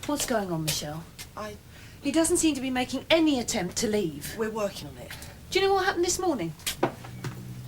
What's going on, Michelle? He doesn't seem to be making any attempt to leave. We're working on it. Do you know what happened this morning?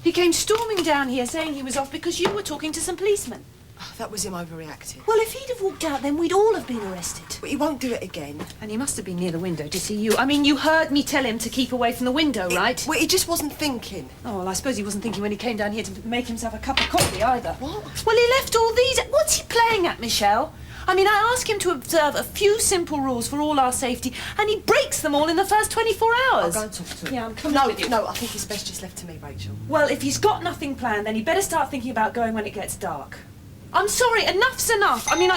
He came storming down here saying he was off because you were talking to some policemen. Oh, that was him overreacting. Well, if he'd have walked out, then we'd all have been arrested. But he won't do it again. And he must have been near the window to see you. I mean, you heard me tell him to keep away from the window, right? Well, he just wasn't thinking. Oh, well, I suppose he wasn't thinking when he came down here to make himself a cup of coffee either. What? Well, he left all these... What's he playing at, Michelle? I mean, I ask him to observe a few simple rules for all our safety, and he breaks them all in the first 24 hours. I'll go and talk to him. Yeah, I'm coming with you. No, I think it's best just left to me, Rachel. Well, if he's got nothing planned, then he better start thinking about going when it gets dark. I'm sorry, enough's enough. I mean,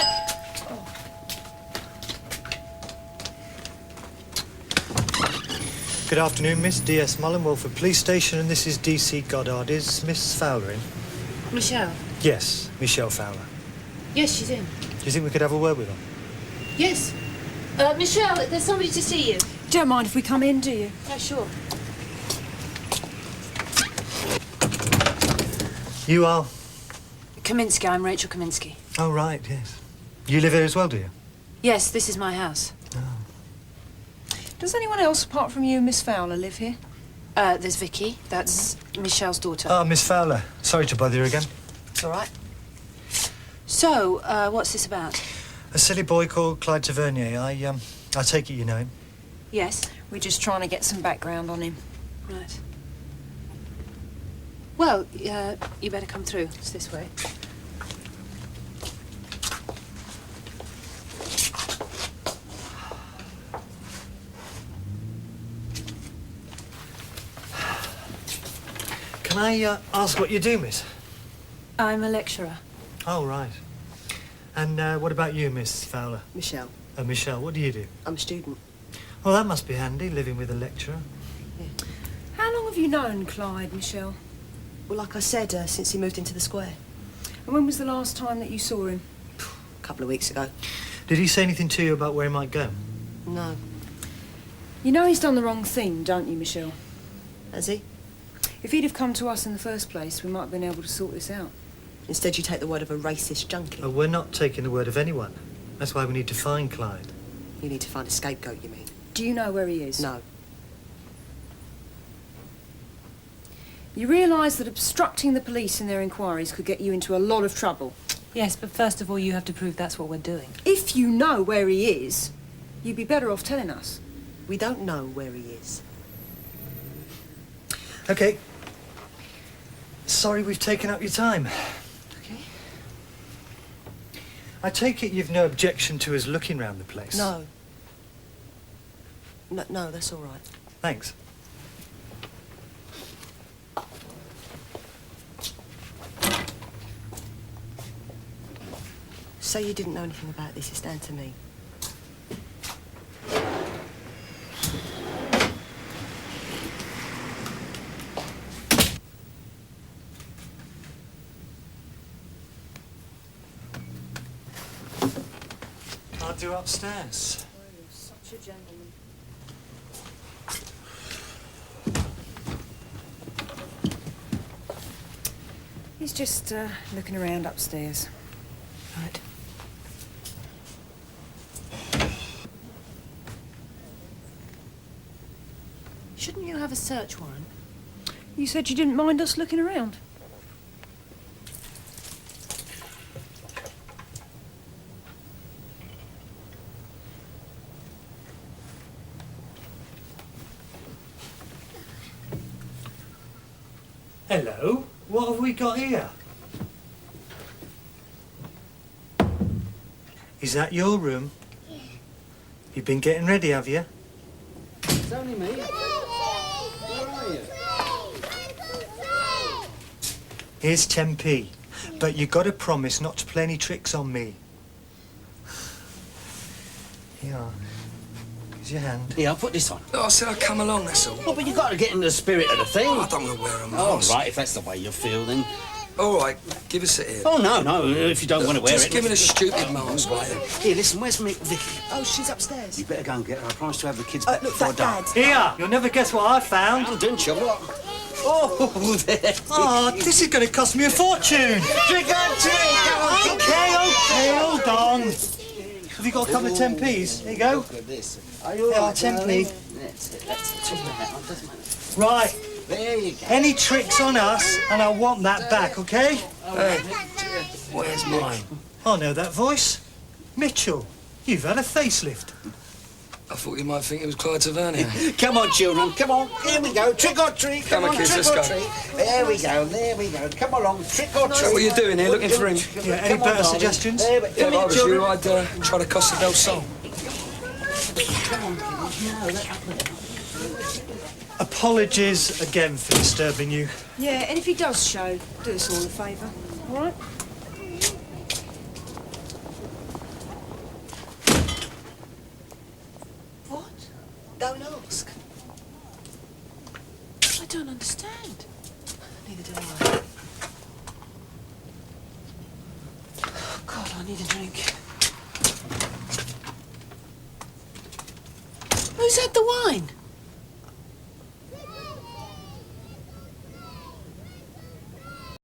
Good afternoon, Miss. D.S. Mullen, Walford Police Station, and this is D.C. Goddard. Is Miss Fowler in? Michelle? Yes, Michelle Fowler. Yes, she's in. Do you think we could have a word with her? Yes. Michelle, there's somebody to see you. Don't mind if we come in, do you? Oh, sure. You are? Kaminsky, I'm Rachel Kaminsky. Oh, right, yes. You live here as well, do you? Yes, this is my house. Does anyone else, apart from you, Miss Fowler, live here? There's Vicky. That's Michelle's daughter. Ah, Miss Fowler. Sorry to bother you again. It's all right. So, what's this about? A silly boy called Clyde Tavernier. I take it you know him. Yes. We're just trying to get some background on him. Right. Well, you better come through. It's this way. Can I ask what you do, miss? I'm a lecturer. Oh, right. And what about you, Miss Fowler? Michelle, Michelle, what do you do? I'm a student. Well, that must be handy, living with a lecturer. How long have you known Clyde, Michelle? Well, like I said, since he moved into the square. And when was the last time that you saw him? A couple of weeks ago. Did he say anything to you about where he might go? No. You know he's done the wrong thing, don't you, Michelle? Has he? If he'd have come to us in the first place, we might have been able to sort this out. Instead, you take the word of a racist junkie. Oh, we're not taking the word of anyone. That's why we need to find Clyde. You need to find a scapegoat, you mean? Do you know where he is? No. You realise that obstructing the police in their inquiries could get you into a lot of trouble. Yes, but first of all, you have to prove that's what we're doing. If you know where he is, you'd be better off telling us. We don't know where he is. Okay. Sorry we've taken up your time. Okay. I take it you've no objection to us looking round the place? No. No, that's all right. Thanks. Say you didn't know anything about this, it's down to me. I'll do upstairs. Oh, you're such a gentleman. He's just looking around upstairs. Right. Shouldn't you have a search warrant? You said you didn't mind us looking around. Hello. What have we got here? Is that your room? Yeah. You've been getting ready, have you? It's only me. Where are you? Here's 10p. But you got to promise not to play any tricks on me. Here. Here's your hand. Yeah, I'll put this on. Oh, I said I'd come along, that's all. Oh, but you got to get in the spirit of the thing. I don't want to wear a Oh, mask. right, if that's the way you feel, then... All right, give us it here. Oh, no, if you don't want to wear Just it... give me the stupid mask, mate. Here, listen, where's Vicky? Oh, she's upstairs. You better go and get her. I promised to have the kids back Look, before that dark. Dad. Here! You'll never guess what I found. Oh, didn't you? What? Oh, there. Oh, this is going to cost me a fortune. Trick or treat! Come on. Okay, hold on. Have you got a couple of 10p's? There you go. Look at this. Are you Yeah, all right, 10p. darling? That's it. That's it. Doesn't matter. Right. There you go. Any tricks on us, and I want that back, okay? Hey, where's mine? I know that voice. Mitchell, you've had a facelift. I thought you might think it was Clyde Tavernier. Come on, children. Come on. Here we go. Trick or treat. Come on, kids, trick let's or go. treat. There we go. There we go. Come along. Trick or treat. What are you doing here, looking for him? Yeah, any Come on, better darling. suggestions? There we- Yeah, Come if I here, was children. you, I'd try the Costa del Sol. Apologies again for disturbing you. Yeah, and if he does show, do us all a favour, all right? What? Don't ask. I don't understand. Neither do I. Oh, God, I need a drink. Who's had the wine?